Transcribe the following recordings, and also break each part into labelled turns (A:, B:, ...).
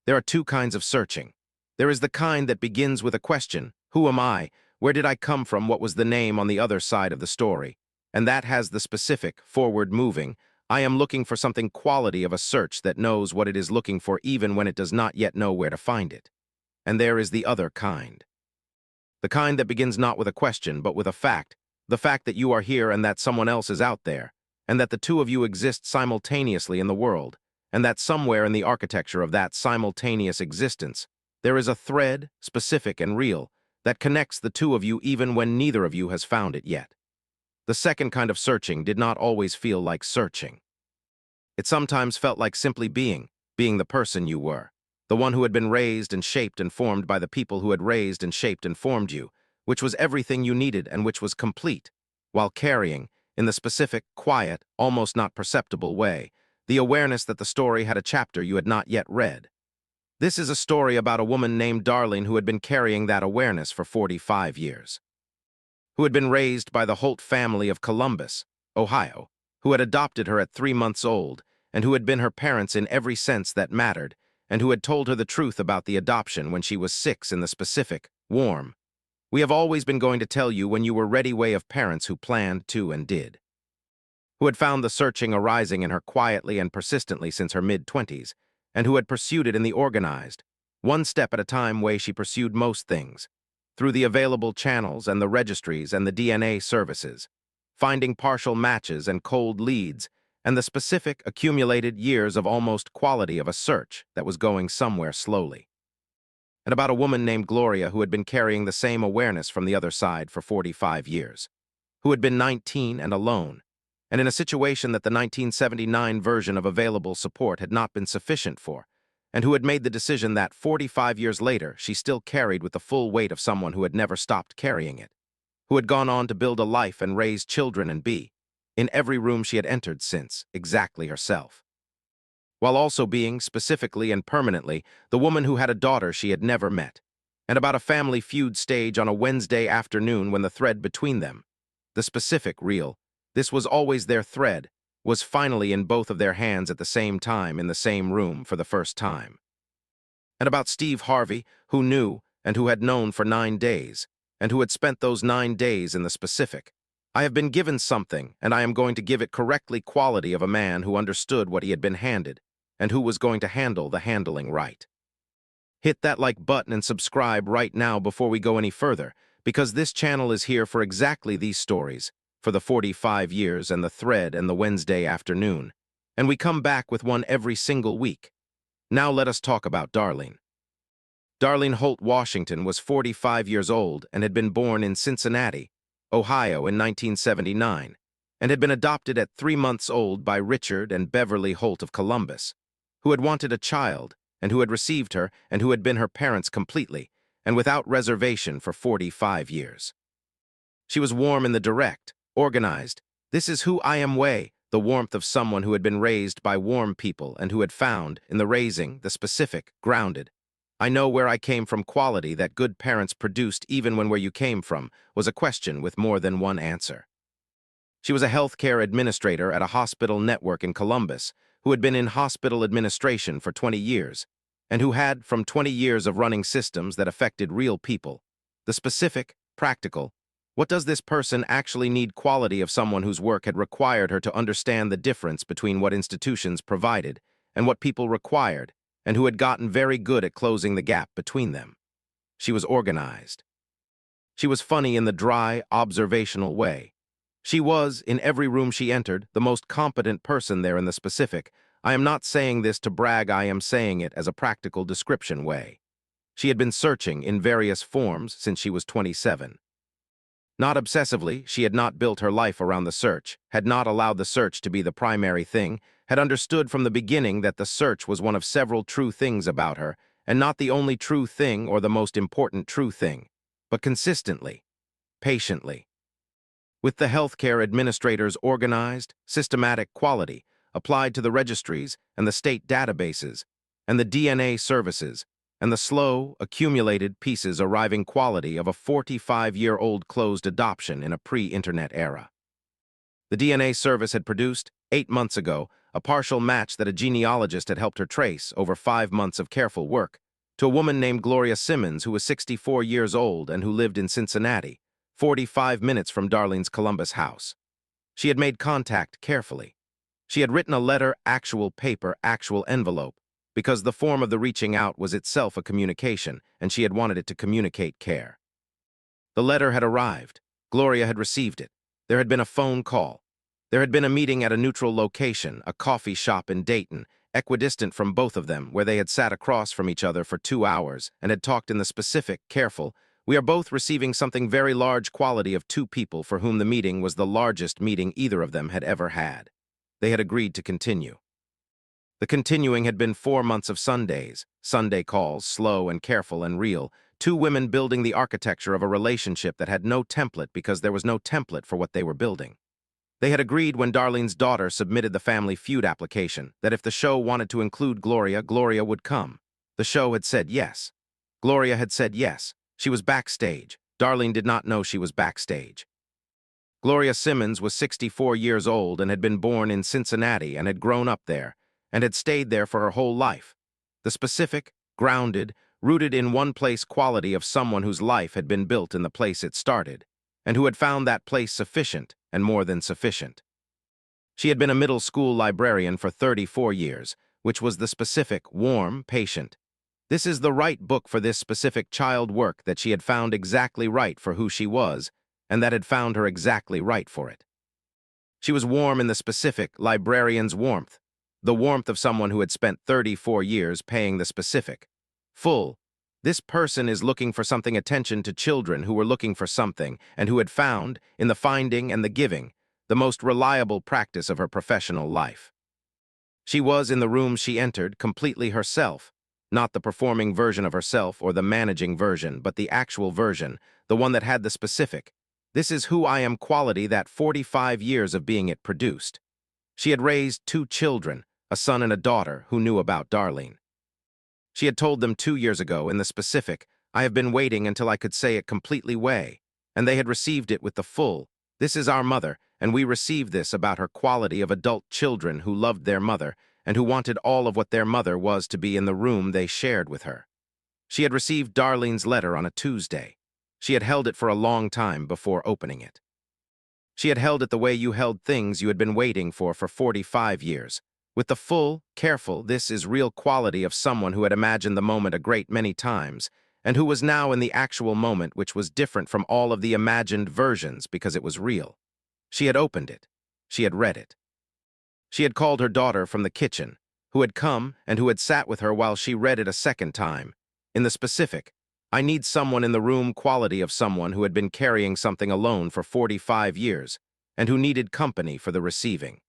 A: There are two kinds of searching. There is the kind that begins with a question, who am I? Where did I come from? What was the name on the other side of the story? And that has the specific, forward-moving, I am looking for something quality of a search that knows what it is looking for even when it does not yet know where to find it. And there is the other kind. The kind that begins not with a question, but with a fact, the fact that you are here and that someone else is out there, and that the two of you exist simultaneously in the world, and that somewhere in the architecture of that simultaneous existence, there is a thread, specific and real, that connects the two of you even when neither of you has found it yet. The second kind of searching did not always feel like searching. It sometimes felt like simply being the person you were, the one who had been raised and shaped and formed by the people who had raised and shaped and formed you, which was everything you needed and which was complete, while carrying, in the specific, quiet, almost not perceptible way, the awareness that the story had a chapter you had not yet read. This is a story about a woman named Darlene who had been carrying that awareness for 45 years. Who had been raised by the Holt family of Columbus, Ohio, who had adopted her at 3 months old, and who had been her parents in every sense that mattered, and who had told her the truth about the adoption when she was 6 in the specific, warm, we have always been going to tell you when you were ready way of parents who planned to and did. Who had found the searching arising in her quietly and persistently since her mid-20s, and who had pursued it in the organized, one step at a time way she pursued most things, through the available channels and the registries and the DNA services, finding partial matches and cold leads, and the specific accumulated years of almost quality of a search that was going somewhere slowly. And about a woman named Gloria who had been carrying the same awareness from the other side for 45 years, who had been 19 and alone, and in a situation that the 1979 version of available support had not been sufficient for, and who had made the decision that 45 years later she still carried with the full weight of someone who had never stopped carrying it, who had gone on to build a life and raise children and be, in every room she had entered since, exactly herself. While also being, specifically and permanently, the woman who had a daughter she had never met, and about a Family Feud stage on a Wednesday afternoon when the thread between them, the specific real, this was always their thread, was finally in both of their hands at the same time in the same room for the first time. And about Steve Harvey, who knew and who had known for 9 days, and who had spent those 9 days in the specific. I have been given something, and I am going to give it correctly quality of a man who understood what he had been handed, and who was going to handle the handling right. Hit that like button and subscribe right now before we go any further, because this channel is here for exactly these stories, for the 45 years and the thread and the Wednesday afternoon, and we come back with one every single week. Now let us talk about Darlene. Darlene Holt Washington was 45 years old and had been born in Cincinnati, Ohio in 1979, and had been adopted at 3 months old by Richard and Beverly Holt of Columbus, who had wanted a child and who had received her and who had been her parents completely and without reservation for 45 years. She was warm in the direct, organized, this is who I am way, the warmth of someone who had been raised by warm people and who had found, in the raising, the specific, grounded. I know where I came from quality that good parents produced even when where you came from was a question with more than one answer. She was a healthcare administrator at a hospital network in Columbus who had been in hospital administration for 20 years and who had, from 20 years of running systems that affected real people, the specific, practical, what does this person actually need quality of someone whose work had required her to understand the difference between what institutions provided and what people required, and who had gotten very good at closing the gap between them. She was organized. She was funny in the dry, observational way. She was, in every room she entered, the most competent person there in the specific. I am not saying this to brag, I am saying it as a practical description way. She had been searching in various forms since she was 27. Not obsessively, she had not built her life around the search, had not allowed the search to be the primary thing, had understood from the beginning that the search was one of several true things about her, and not the only true thing or the most important true thing, but consistently, patiently. With the healthcare administrators' organized, systematic quality applied to the registries and the state databases, and the DNA services, and the slow, accumulated pieces arriving quality of a 45-year-old closed adoption in a pre-internet era. The DNA service had produced, 8 months ago, a partial match that a genealogist had helped her trace over 5 months of careful work, to a woman named Gloria Simmons, who was 64 years old and who lived in Cincinnati, 45 minutes from Darlene's Columbus house. She had made contact carefully. She had written a letter, actual paper, actual envelope, because the form of the reaching out was itself a communication, and she had wanted it to communicate care. The letter had arrived. Gloria had received it. There had been a phone call. There had been a meeting at a neutral location, a coffee shop in Dayton, equidistant from both of them, where they had sat across from each other for 2 hours and had talked in the specific, careful, "We are both receiving something very large quality of 2 people for whom the meeting was the largest meeting either of them had ever had." They had agreed to continue. The continuing had been 4 months of Sundays, Sunday calls, slow and careful and real, 2 women building the architecture of a relationship that had no template because there was no template for what they were building. They had agreed when Darlene's daughter submitted the Family Feud application that if the show wanted to include Gloria, Gloria would come. The show had said yes. Gloria had said yes. She was backstage. Darlene did not know she was backstage. Gloria Simmons was 64 years old and had been born in Cincinnati and had grown up there, and had stayed there for her whole life. The specific, grounded, rooted in one place quality of someone whose life had been built in the place it started, and who had found that place sufficient and more than sufficient. She had been a middle school librarian for 34 years, which was the specific, warm, patient. This is the right book for this specific child work that she had found exactly right for who she was, and that had found her exactly right for it. She was warm in the specific, librarian's warmth, the warmth of someone who had spent 34 years paying the specific. Full. This person is looking for something, attention to children who were looking for something and who had found, in the finding and the giving, the most reliable practice of her professional life. She was, in the room she entered, completely herself, not the performing version of herself or the managing version, but the actual version, the one that had the specific. This is who I am quality that 45 years of being it produced. She had raised 2 children, a son and a daughter, who knew about Darlene. She had told them 2 years ago in the specific, "I have been waiting until I could say it completely way," and they had received it with the full, "This is our mother, and we received this about her quality of adult children who loved their mother and who wanted all of what their mother was to be in the room they shared with her." She had received Darlene's letter on a Tuesday. She had held it for a long time before opening it. She had held it the way you held things you had been waiting for 45 years. With the full, careful, this is real quality of someone who had imagined the moment a great many times, and who was now in the actual moment, which was different from all of the imagined versions because it was real. She had opened it. She had read it. She had called her daughter from the kitchen, who had come and who had sat with her while she read it a second time. In the specific, I need someone in the room quality of someone who had been carrying something alone for 45 years, and who needed company for the receiving.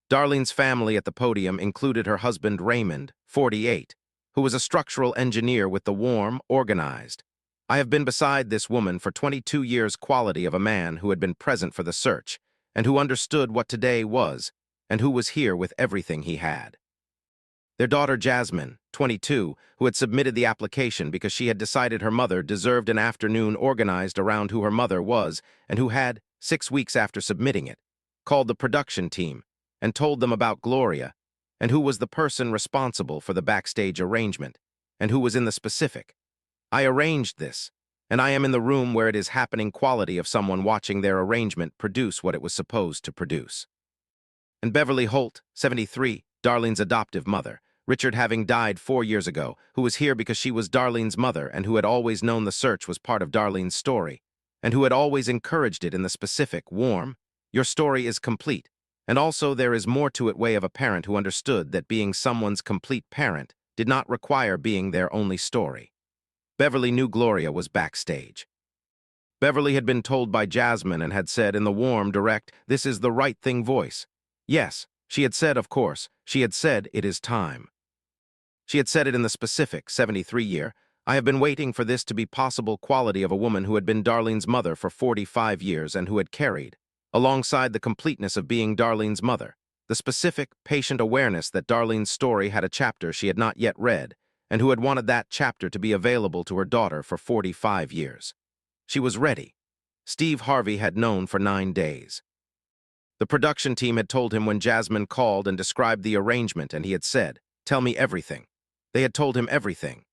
A: Darlene's family at the podium included her husband Raymond, 48, who was a structural engineer with the warm, organized. I have been beside this woman for 22 years quality of a man who had been present for the search, and who understood what today was, and who was here with everything he had. Their daughter Jasmine, 22, who had submitted the application because she had decided her mother deserved an afternoon organized around who her mother was, and who had, 6 weeks after submitting it, called the production team and told them about Gloria, and who was the person responsible for the backstage arrangement, and who was in the specific. I arranged this, and I am in the room where it is happening quality of someone watching their arrangement produce what it was supposed to produce. And Beverly Holt, 73, Darlene's adoptive mother, Richard having died 4 years ago, who was here because she was Darlene's mother and who had always known the search was part of Darlene's story, and who had always encouraged it in the specific, warm, "Your story is complete. And also there is more to it way of a parent who understood that being someone's complete parent did not require being their only story." Beverly knew Gloria was backstage. Beverly had been told by Jasmine and had said in the warm, direct, "This is the right thing" voice. Yes, she had said, of course, she had said, "It is time." She had said it in the specific, 73 year, "I have been waiting for this to be possible quality of a woman who had been Darlene's mother for 45 years and who had carried, alongside the completeness of being Darlene's mother, the specific, patient awareness that Darlene's story had a chapter she had not yet read, and who had wanted that chapter to be available to her daughter for 45 years. She was ready. Steve Harvey had known for 9 days. The production team had told him when Jasmine called and described the arrangement, and he had said, "Tell me everything." They had told him everything.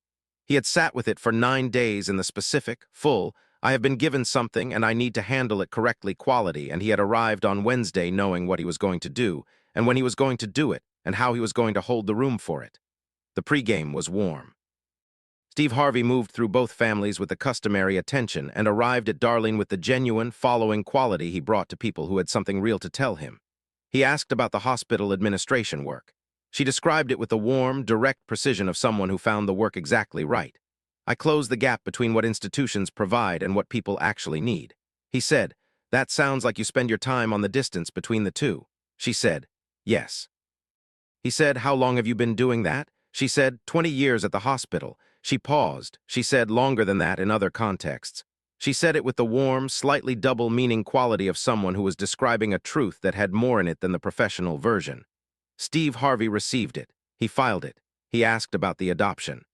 A: He had sat with it for 9 days in the specific, full, "I have been given something and I need to handle it correctly" quality, and he had arrived on Wednesday knowing what he was going to do, and when he was going to do it, and how he was going to hold the room for it. The pregame was warm. Steve Harvey moved through both families with the customary attention and arrived at Darlene with the genuine, following quality he brought to people who had something real to tell him. He asked about the hospital administration work. She described it with the warm, direct precision of someone who found the work exactly right. "I close the gap between what institutions provide and what people actually need." He said, "That sounds like you spend your time on the distance between the two." She said, "Yes." He said, "How long have you been doing that?" She said, 20 years at the hospital." She paused. She said, "Longer than that in other contexts." She said it with the warm, slightly double-meaning quality of someone who was describing a truth that had more in it than the professional version. Steve Harvey received it. He filed it. He asked about the adoption.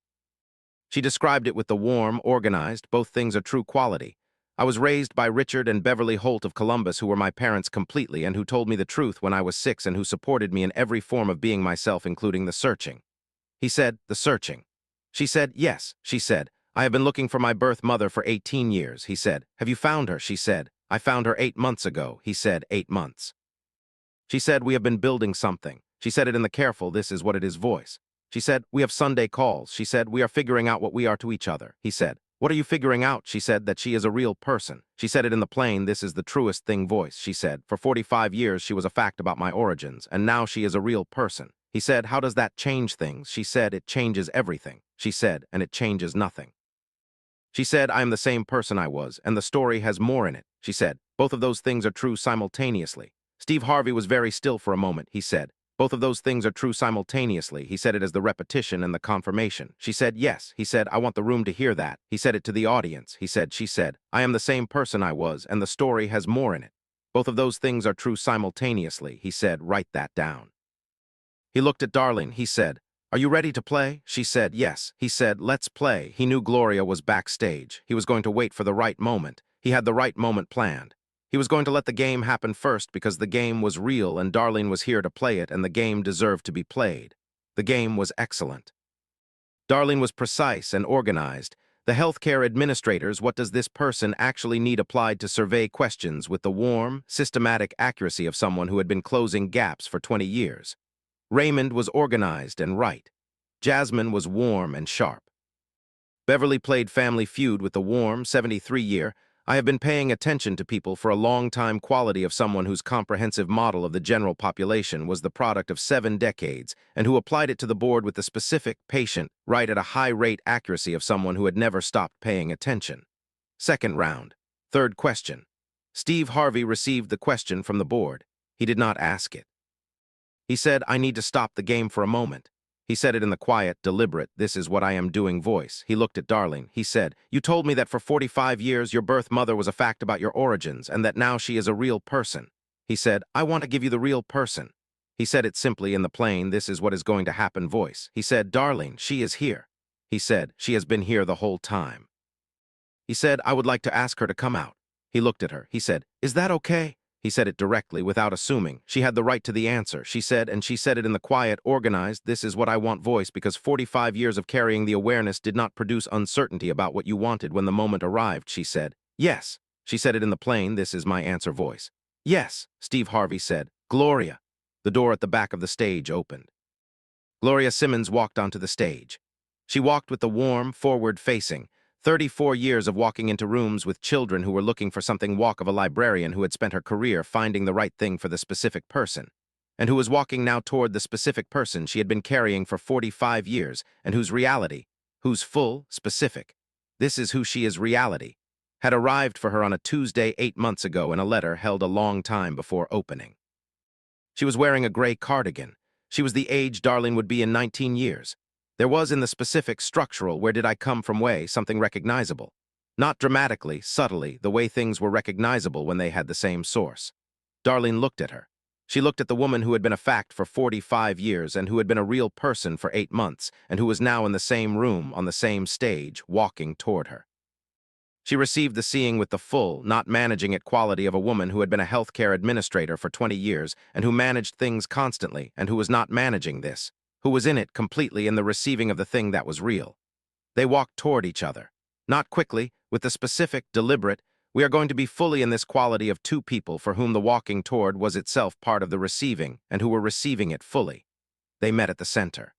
A: She described it with the warm, organized, "Both things are true" quality. "I was raised by Richard and Beverly Holt of Columbus, who were my parents completely and who told me the truth when I was 6 and who supported me in every form of being myself, including the searching." He said, "The searching." She said, "Yes." She said, "I have been looking for my birth mother for 18 years. He said, "Have you found her?" She said, "I found her 8 months ago." He said, 8 months. She said, "We have been building something." She said it in the careful, "This is what it is" voice. She said, "We have Sunday calls." She said, "We are figuring out what we are to each other." He said, "What are you figuring out?" She said, "That she is a real person." She said it in the plain, "This is the truest thing" voice. She said, "For 45 years she was a fact about my origins, and now she is a real person." He said, "How does that change things?" She said, "It changes everything." She said, "And it changes nothing." She said, "I am the same person I was, and the story has more in it." She said, "Both of those things are true simultaneously." Steve Harvey was very still for a moment. He said, "Both of those things are true simultaneously." He said it as the repetition and the confirmation. She said, "Yes." He said, "I want the room to hear that." He said it to the audience. He said, she said, "I am the same person I was, and the story has more in it. Both of those things are true simultaneously." He said, "Write that down." He looked at Darlene. He said, "Are you ready to play?" She said, "Yes." He said, "Let's play." He knew Gloria was backstage. He was going to wait for the right moment. He had the right moment planned. He was going to let the game happen first because the game was real and Darlene was here to play it and the game deserved to be played. The game was excellent. Darlene was precise and organized. The healthcare administrators, "What does this person actually need?" applied to survey questions with the warm, systematic accuracy of someone who had been closing gaps for 20 years. Raymond was organized and right. Jasmine was warm and sharp. Beverly played Family Feud with the warm, 73-year, "I have been paying attention to people for a long time" quality of someone whose comprehensive model of the general population was the product of 7 decades and who applied it to the board with the specific, patient, right at a high rate accuracy of someone who had never stopped paying attention. Second round. Third question. Steve Harvey received the question from the board. He did not ask it. He said, "I need to stop the game for a moment." He said it in the quiet, deliberate, "This is what I am doing" voice. He looked at Darlene. He said, "You told me that for 45 years your birth mother was a fact about your origins and that now she is a real person." He said, "I want to give you the real person." He said it simply in the plain, "This is what is going to happen" voice. He said, "Darlene, she is here." He said, "She has been here the whole time." He said, "I would like to ask her to come out." He looked at her. He said, "Is that okay?" He said it directly, without assuming. She had the right to the answer. She said, and she said it in the quiet, organized, "This is what I want" voice, because 45 years of carrying the awareness did not produce uncertainty about what you wanted when the moment arrived. She said, "Yes." She said it in the plain, "This is my answer" voice. "Yes," Steve Harvey said. "Gloria." The door at the back of the stage opened. Gloria Simmons walked onto the stage. She walked with the warm, forward-facing, 34 years of walking into rooms with children who were looking for something walk of a librarian who had spent her career finding the right thing for the specific person, and who was walking now toward the specific person she had been carrying for 45 years, and whose reality, whose full, specific, "This is who she is" reality, had arrived for her on a Tuesday 8 months ago in a letter held a long time before opening. She was wearing a gray cardigan. She was the age Darlene would be in 19 years. There was in the specific, structural, "Where did I come from" way something recognizable. Not dramatically, subtly, the way things were recognizable when they had the same source. Darlene looked at her. She looked at the woman who had been a fact for 45 years and who had been a real person for 8 months and who was now in the same room, on the same stage, walking toward her. She received the seeing with the full, not managing it quality of a woman who had been a healthcare administrator for 20 years and who managed things constantly and who was not managing this, who was in it completely in the receiving of the thing that was real. They walked toward each other. Not quickly, with the specific, deliberate, we are going to be fully in this quality of two people for whom the walking toward was itself part of the receiving and who were receiving it fully. They met at the center.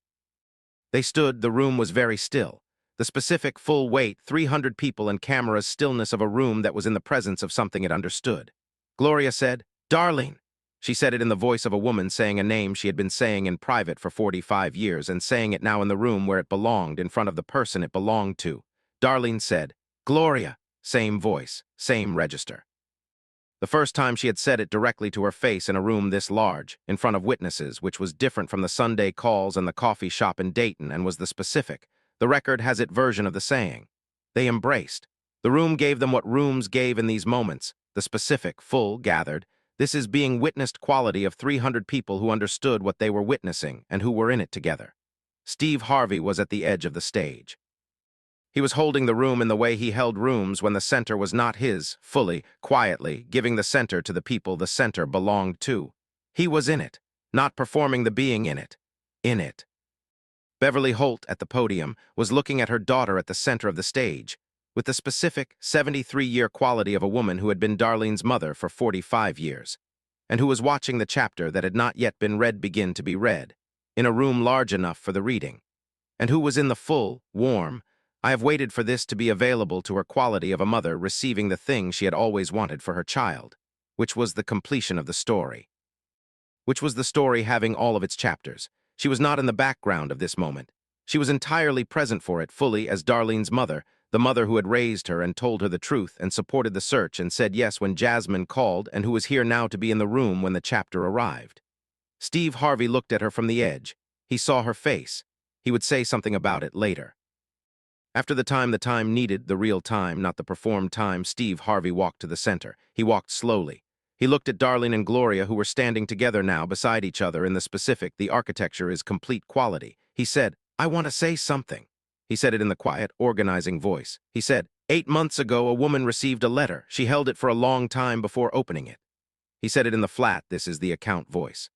A: They stood, the room was very still. The specific, full weight, 300 people and cameras stillness of a room that was in the presence of something it understood. Gloria said, "Darling." She said it in the voice of a woman saying a name she had been saying in private for 45 years and saying it now in the room where it belonged, in front of the person it belonged to. Darlene said, "Gloria." Same voice, same register. The first time she had said it directly to her face in a room this large, in front of witnesses, which was different from the Sunday calls and the coffee shop in Dayton and was the specific. The record has its version of the saying. They embraced. The room gave them what rooms gave in these moments, the specific, full, gathered. This is being witnessed quality of 300 people who understood what they were witnessing and who were in it together. Steve Harvey was at the edge of the stage. He was holding the room in the way he held rooms when the center was not his, fully, quietly, giving the center to the people the center belonged to. He was in it, not performing the being in it. In it. Beverly Holt, at the podium, was looking at her daughter at the center of the stage, with the specific 73-year quality of a woman who had been Darlene's mother for 45 years, and who was watching the chapter that had not yet been read begin to be read, in a room large enough for the reading, and who was in the full, warm, I have waited for this to be available to her quality of a mother receiving the thing she had always wanted for her child, which was the completion of the story. Which was the story having all of its chapters. She was not in the background of this moment. She was entirely present for it fully as Darlene's mother, the mother who had raised her and told her the truth and supported the search and said yes when Jasmine called and who was here now to be in the room when the chapter arrived. Steve Harvey looked at her from the edge. He saw her face. He would say something about it later. After the time needed, the real time, not the performed time, Steve Harvey walked to the center. He walked slowly. He looked at Darlene and Gloria, who were standing together now beside each other in the specific, the architecture is complete quality. He said, "I want to say something." He said it in the quiet, organizing voice. He said, 8 months ago, a woman received a letter. She held it for a long time before opening it. He said it in the flat, this is the account voice.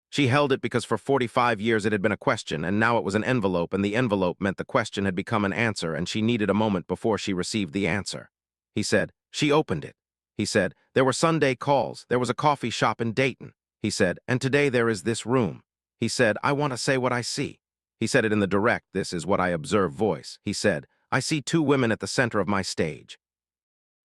A: She held it because for 45 years it had been a question, and now it was an envelope, and the envelope meant the question had become an answer, and she needed a moment before she received the answer. He said, she opened it. He said, there were Sunday calls, there was a coffee shop in Dayton. He said, and today there is this room. He said, I want to say what I see. He said it in the direct, this is what I observe voice. He said, I see 2 women at the center of my stage.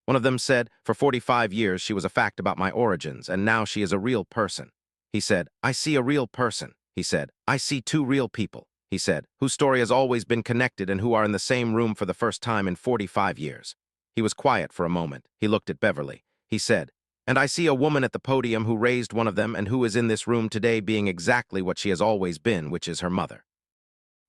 A: One of them said, for 45 years she was a fact about my origins, and now she is a real person. He said, I see a real person. He said, I see 2 real people. He said, whose story has always been connected and who are in the same room for the first time in 45 years. He was quiet for a moment. He looked at Beverly. He said, and I see a woman at the podium who raised one of them and who is in this room today being exactly what she has always been, which is her mother.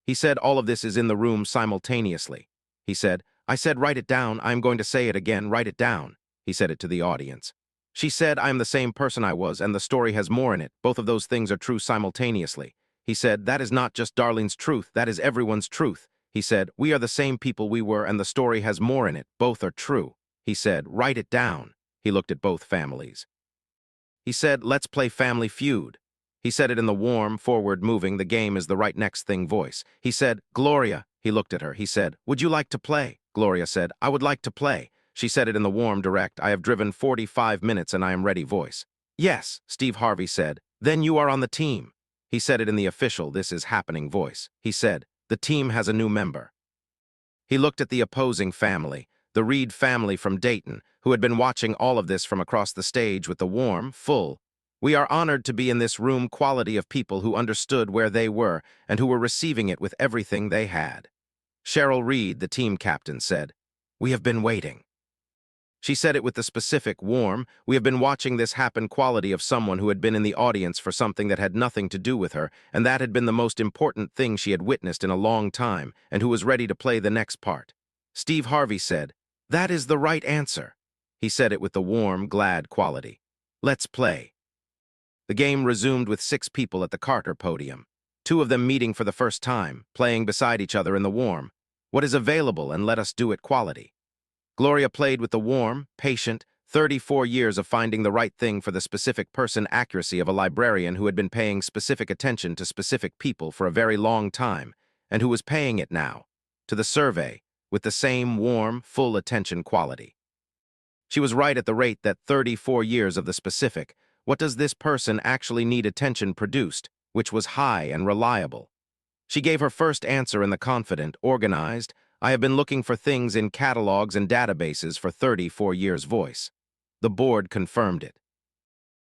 A: He said all of this is in the room simultaneously. He said, I said write it down, I am going to say it again, write it down. He said it to the audience. She said, I am the same person I was, and the story has more in it. Both of those things are true simultaneously. He said, that is not just Darlene's truth, that is everyone's truth. He said, we are the same people we were, and the story has more in it. Both are true. He said, write it down. He looked at both families. He said, let's play Family Feud. He said it in the warm, forward-moving, the game is the right next thing voice. He said, Gloria. He looked at her. He said, would you like to play? Gloria said, I would like to play. She said it in the warm, direct, I have driven 45 minutes and I am ready voice. Yes, Steve Harvey said, then you are on the team. He said it in the official, this is happening voice. He said, the team has a new member. He looked at the opposing family, the Reed family from Dayton, who had been watching all of this from across the stage with the warm, full, we are honored to be in this room quality of people who understood where they were and who were receiving it with everything they had. Cheryl Reed, the team captain, said, we have been waiting. She said it with the specific, warm, we have been watching this happen quality of someone who had been in the audience for something that had nothing to do with her, and that had been the most important thing she had witnessed in a long time, and who was ready to play the next part. Steve Harvey said, that is the right answer. He said it with the warm, glad quality. Let's play. The game resumed with 6 people at the Carter podium, 2 of them meeting for the first time, playing beside each other in the warm. What is available and let us do it quality. Gloria played with the warm, patient, 34 years of finding the right thing for the specific person accuracy of a librarian who had been paying specific attention to specific people for a very long time, and who was paying it now, to the survey, with the same warm, full attention quality. She was right at the rate that 34 years of the specific, what does this person actually need attention produced, which was high and reliable. She gave her first answer in the confident, organized, I have been looking for things in catalogs and databases for 34 years voice. The board confirmed it.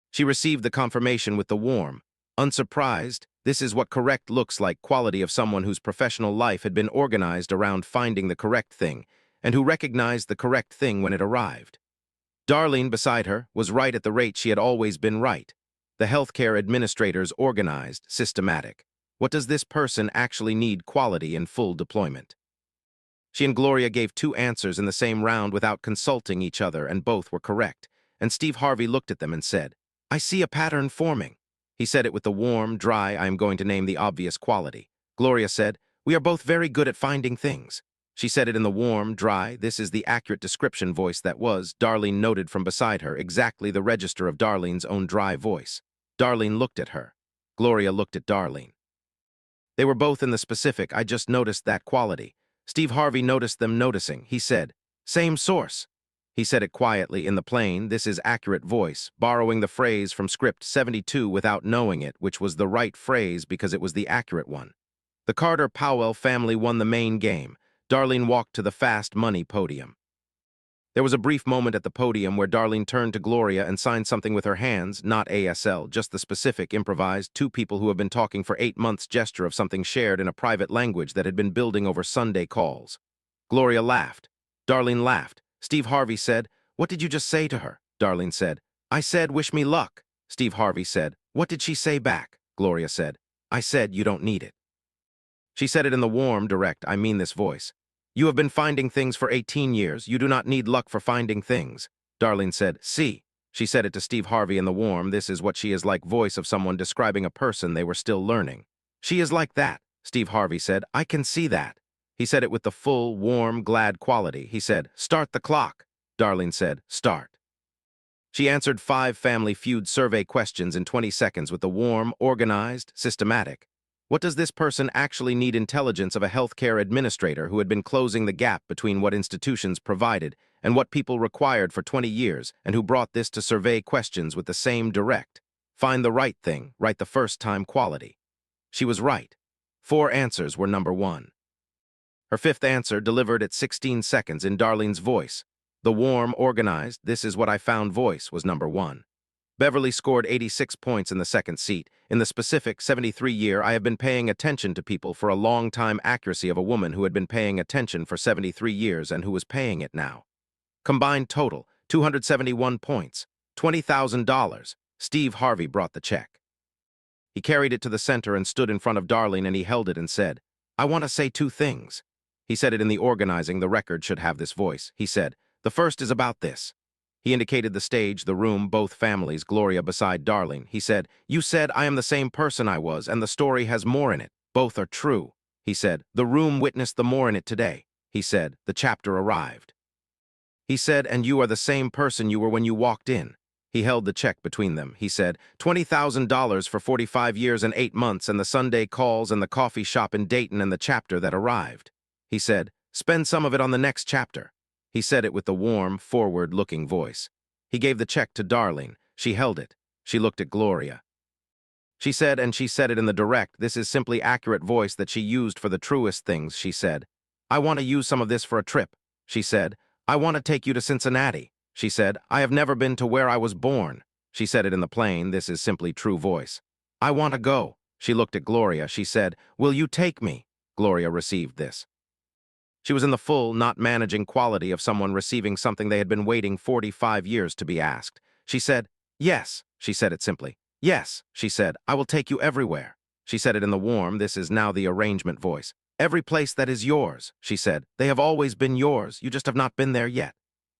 A: She received the confirmation with the warm, unsurprised, this is what correct looks like quality of someone whose professional life had been organized around finding the correct thing, and who recognized the correct thing when it arrived. Darlene, beside her, was right at the rate she had always been right. The healthcare administrators organized, systematic. What does this person actually need quality in full deployment? She and Gloria gave two answers in the same round without consulting each other, and both were correct. And Steve Harvey looked at them and said, I see a pattern forming. He said it with the warm, dry, I am going to name the obvious quality. Gloria said, we are both very good at finding things. She said it in the warm, dry, this is the accurate description voice that was, Darlene noted from beside her, exactly the register of Darlene's own dry voice. Darlene looked at her. Gloria looked at Darlene. They were both in the specific, I just noticed that quality. Steve Harvey noticed them noticing. He said, same source. He said it quietly in the plain, this is accurate voice, borrowing the phrase from script 72 without knowing it, which was the right phrase because it was the accurate one. The Carter-Powell family won the main game. Darlene walked to the fast money podium. There was a brief moment at the podium where Darlene turned to Gloria and signed something with her hands, not ASL, just the specific, improvised, two people who have been talking for 8 months gesture of something shared in a private language that had been building over Sunday calls. Gloria laughed. Darlene laughed. Steve Harvey said, what did you just say to her? Darlene said, I said, wish me luck. Steve Harvey said, what did she say back? Gloria said, I said, you don't need it. She said it in the warm, direct, I mean this voice. You have been finding things for 18 years. You do not need luck for finding things. Darlene said, see. She said it to Steve Harvey in the warm, this is what she is like voice of someone describing a person they were still learning. She is like that, Steve Harvey said, I can see that. He said it with the full, warm, glad quality. He said, start the clock. Darlene said, start. She answered 5 Family Feud survey questions in 20 seconds with the warm, organized, systematic. What does this person actually need intelligence of a healthcare administrator who had been closing the gap between what institutions provided and what people required for 20 years and who brought this to survey questions with the same direct, find the right thing, right the first time quality? She was right. 4 answers were number 1. Her 5th answer delivered at 16 seconds in Darlene's voice. The warm, organized, this is what I found voice was number 1. Beverly scored 86 points in the second seat. In the specific 73 year, I have been paying attention to people for a long time accuracy of a woman who had been paying attention for 73 years and who was paying it now. Combined total, 271 points, $20,000. Steve Harvey brought the check. He carried it to the center and stood in front of Darlene and he held it and said, I want to say 2 things. He said it in the organizing, the record should have this voice. He said, the first is about this. He indicated the stage, the room, both families, Gloria beside Darlene. He said, you said I am the same person I was, and the story has more in it. Both are true. He said, the room witnessed the more in it today. He said, the chapter arrived. He said, and you are the same person you were when you walked in. He held the check between them. He said, $20,000 for 45 years and 8 months and the Sunday calls and the coffee shop in Dayton and the chapter that arrived. He said, spend some of it on the next chapter. He said it with the warm, forward-looking voice. He gave the check to Darlene. She held it. She looked at Gloria. She said, and she said it in the direct, this is simply accurate voice that she used for the truest things, she said. I want to use some of this for a trip. She said, I want to take you to Cincinnati. She said, I have never been to where I was born. She said it in the plain, this is simply true voice. I want to go. She looked at Gloria. She said, will you take me? Gloria received this. She was in the full, not managing quality of someone receiving something they had been waiting 45 years to be asked. She said, yes. She said it simply. Yes. She said, I will take you everywhere. She said it in the warm, this is now the arrangement voice. Every place that is yours, she said. They have always been yours. You just have not been there yet.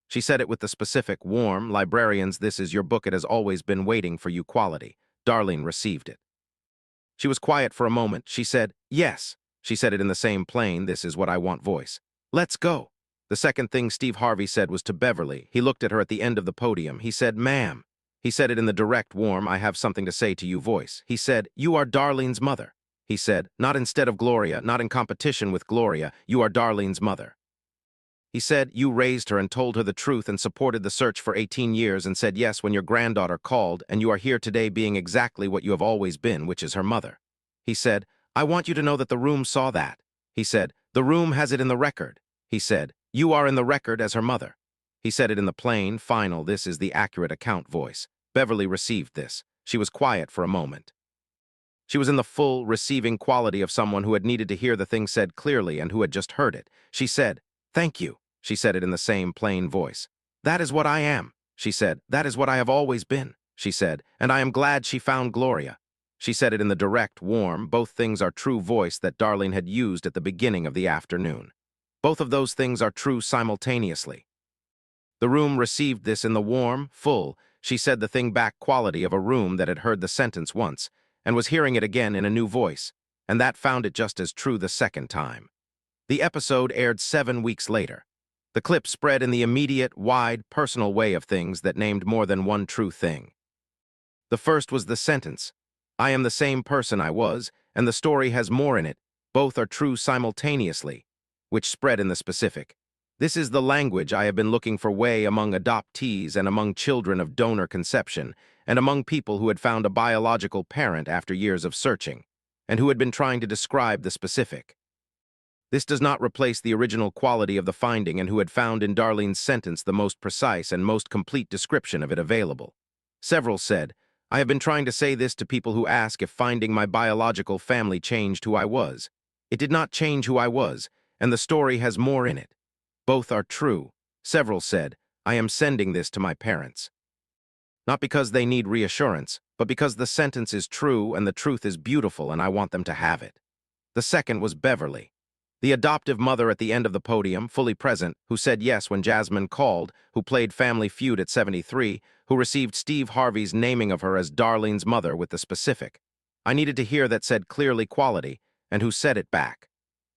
A: She said it with the specific, warm, librarians, this is your book. It has always been waiting for you quality. Darlene received it. She was quiet for a moment. She said, yes. She said it in the same plain, this is what I want voice. Let's go. The second thing Steve Harvey said was to Beverly. He looked at her at the end of the podium. He said, "Ma'am." He said it in the direct, warm, "I have something to say to you" voice. He said, "You are Darlene's mother." He said, "Not instead of Gloria, not in competition with Gloria, you are Darlene's mother." He said, "You raised her and told her the truth and supported the search for 18 years and said yes when your granddaughter called, and you are here today being exactly what you have always been, which is her mother." He said, "I want you to know that the room saw that." He said, "The room has it in the record." He said, "You are in the record as her mother." He said it in the plain, final, "This is the accurate account" voice. Beverly received this. She was quiet for a moment. She was in the full, receiving quality of someone who had needed to hear the thing said clearly and who had just heard it. She said, "Thank you." She said it in the same plain voice. "That is what I am." She said, "That is what I have always been." She said, "And I am glad she found Gloria." She said it in the direct, warm, "Both things are true" voice that Darlene had used at the beginning of the afternoon. Both of those things are true simultaneously. The room received this in the warm, full, she said the thing back quality of a room that had heard the sentence once and was hearing it again in a new voice, and that found it just as true the second time. The episode aired 7 weeks later. The clip spread in the immediate, wide, personal way of things that named more than one true thing. The first was the sentence, "I am the same person I was, and the story has more in it. Both are true simultaneously," which spread in the specific. "This is the language I have been looking for way among adoptees and among children of donor conception, and among people who had found a biological parent after years of searching, and who had been trying to describe the specific. This does not replace the original quality of the finding and who had found in Darlene's sentence the most precise and most complete description of it available." Several said, "I have been trying to say this to people who ask if finding my biological family changed who I was. It did not change who I was, and the story has more in it. Both are true." Several said, "I am sending this to my parents. Not because they need reassurance, but because the sentence is true and the truth is beautiful and I want them to have it." The second was Beverly, the adoptive mother at the end of the podium, fully present, who said yes when Jasmine called, who played Family Feud at 73, who received Steve Harvey's naming of her as Darlene's mother with the specific. I needed to hear that said clearly quality, and who said it back.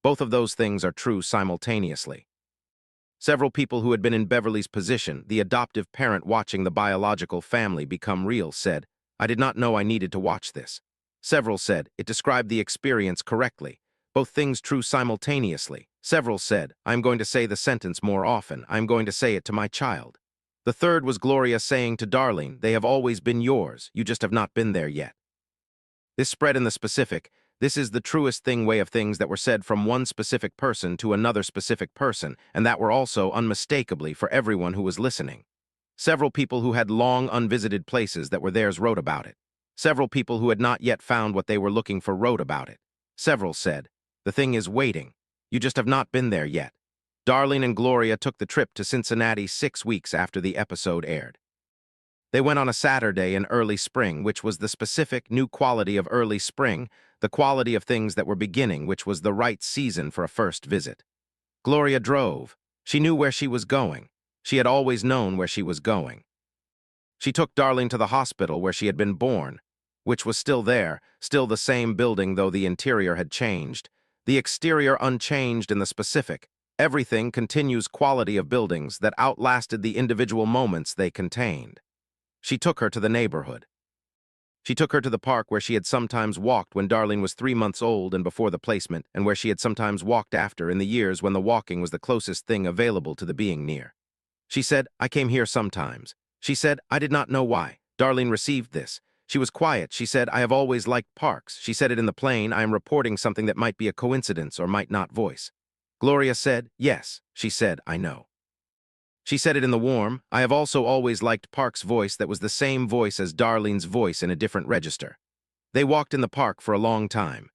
A: Both of those things are true simultaneously. Several people who had been in Beverly's position, the adoptive parent watching the biological family become real, said, "I did not know I needed to watch this." Several said, "It described the experience correctly. Both things true simultaneously." Several said, "I am going to say the sentence more often. I am going to say it to my child." The third was Gloria saying to Darlene, "They have always been yours. You just have not been there yet." This spread in the specific. This is the truest thing way of things that were said from one specific person to another specific person, and that were also unmistakably for everyone who was listening. Several people who had long unvisited places that were theirs wrote about it. Several people who had not yet found what they were looking for wrote about it. Several said, "The thing is waiting. You just have not been there yet." Darlene and Gloria took the trip to Cincinnati 6 weeks after the episode aired. They went on a Saturday in early spring, which was the specific new quality of early spring, the quality of things that were beginning, which was the right season for a first visit. Gloria drove. She knew where she was going. She had always known where she was going. She took Darlene to the hospital where she had been born, which was still there, still the same building though the interior had changed. The exterior unchanged in the specific. Everything continues quality of buildings that outlasted the individual moments they contained. She took her to the neighborhood. She took her to the park where she had sometimes walked when Darlene was 3 months old and before the placement, and where she had sometimes walked after in the years when the walking was the closest thing available to the being near. She said, "I came here sometimes." She said, "I did not know why." Darlene received this. She was quiet. She said, "I have always liked parks." She said it in the plain, "I am reporting something that might be a coincidence or might not voice." Gloria said, "Yes." She said, "I know." She said it in the warm, "I have also always liked Park's voice that was the same voice as Darlene's voice in a different register." They walked in the park for a long time.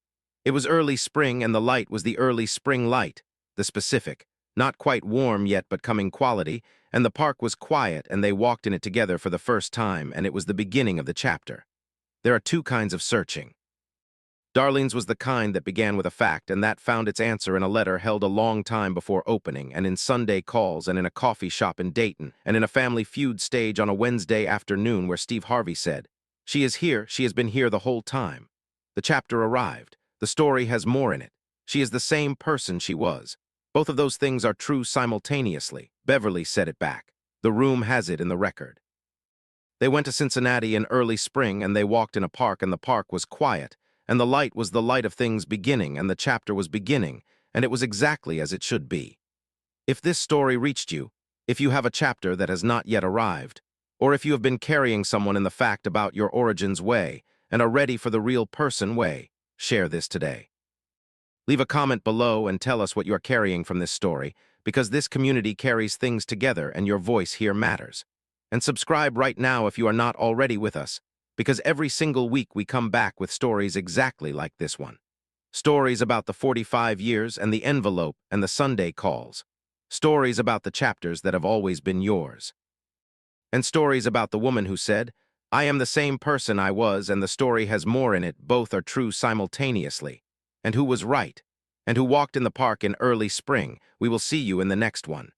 A: It was early spring and the light was the early spring light, the specific, not quite warm yet but coming quality, and the park was quiet and they walked in it together for the first time and it was the beginning of the chapter. There are two kinds of searching. Darlene's was the kind that began with a fact, and that found its answer in a letter held a long time before opening, and in Sunday calls, and in a coffee shop in Dayton, and in a Family Feud stage on a Wednesday afternoon where Steve Harvey said, "She is here, she has been here the whole time." The chapter arrived. The story has more in it. She is the same person she was. Both of those things are true simultaneously. Beverly said it back. The room has it in the record. They went to Cincinnati in early spring, and they walked in a park, and the park was quiet, and the light was the light of things beginning, and the chapter was beginning, and it was exactly as it should be. If this story reached you, if you have a chapter that has not yet arrived, or if you have been carrying someone in the fact about your origins way and are ready for the real person way, share this today. Leave a comment below and tell us what you are carrying from this story, because this community carries things together and your voice here matters. And subscribe right now if you are not already with us, because every single week we come back with stories exactly like this one. Stories about the 45 years and the envelope and the Sunday calls. Stories about the chapters that have always been yours. And stories about the woman who said, "I am the same person I was, and the story has more in it, both are true simultaneously," and who was right, and who walked in the park in early spring. We will see you in the next one.